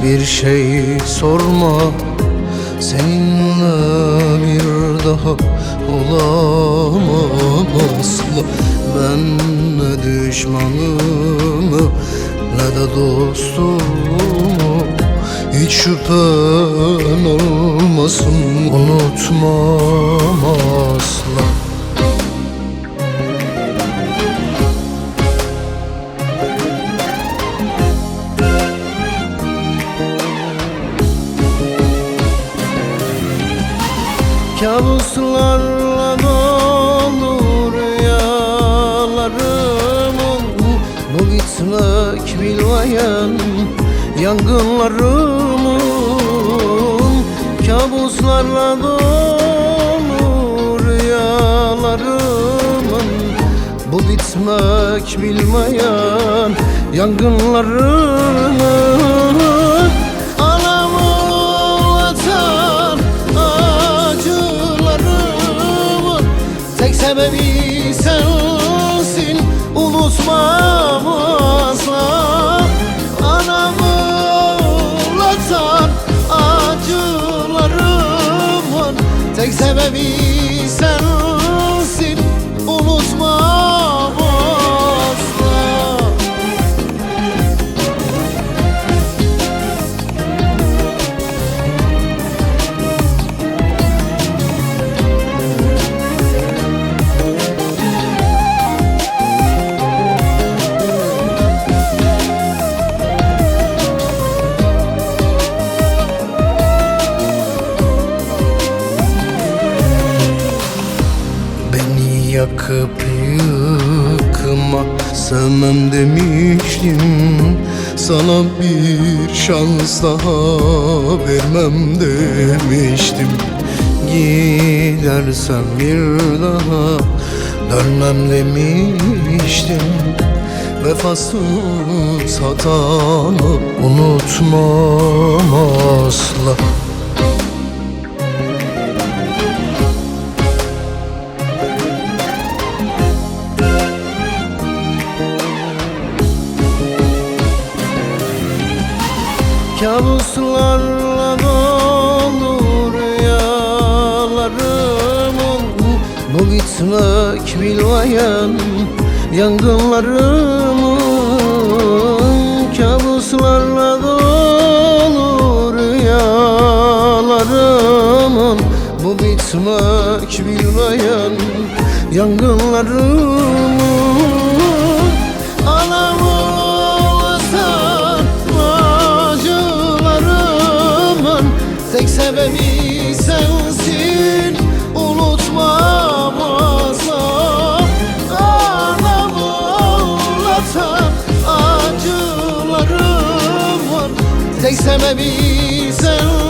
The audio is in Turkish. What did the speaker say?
bir şey sorma. Seninle bir daha olamam asla. Ben ne düşmanımı ne de dostumu, hiç şüphen olmasın, unutmam asla. Kabuslarla dolu rüyalarımın, bu bitmek bilmeyen yangınlarımın. Kabuslarla dolu rüyalarımın, bu bitmek bilmeyen yangınlarımın. Sebebi sensin, unutmam asla. Anamı ağlatan acılarımın tek sebebi sensin, unutmam asla. Yakıp yıkma sevmem demiştim, sana bir şans daha vermem demiştim. Gidersem bir daha dönmem demiştim. Vefasız hatanı unutmam asla. Kabuslarla dolu rüyalarımın, bu bitmek bilmeyen yangınlarımın. Kabuslarla dolu rüyalarımın, bu bitmek bilmeyen yangınlarımın. Tek sebebi sensin, unutmam asla. Anamı ağlatan acılarım var, tek sebebi sensin.